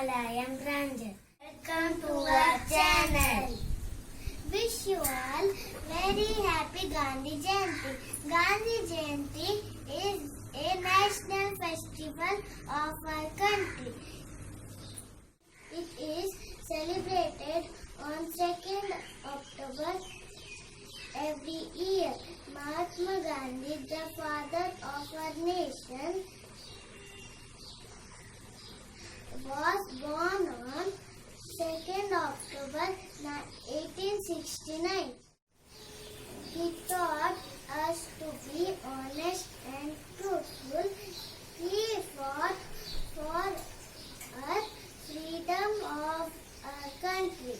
I am Ranjan. Welcome to our channel. Wish you all very happy Gandhi Jayanti. Gandhi Jayanti is a national festival of our country. It is celebrated on 2nd October every year. Mahatma Gandhi, the father of our nation, was born on 2nd October 1869. He taught us to be honest and truthful. He fought for our freedom of our country.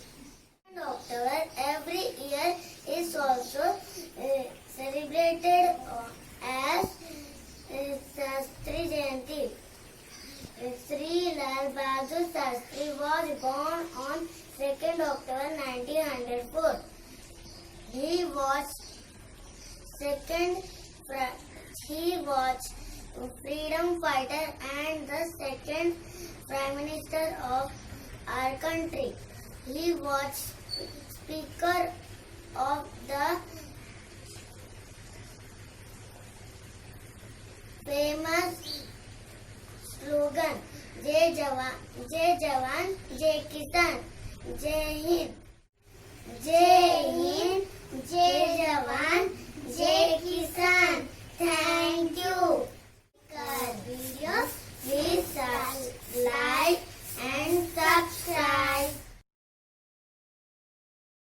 2nd October every year is also celebrated as Shastri Jayanti. Sri Lal Bahadur Shastri was born on 2nd October 1904. He was freedom fighter and the second Prime Minister of our country. He was Speaker of the famous slogan Jai Jawan, Jai Kisan, Jai Hind.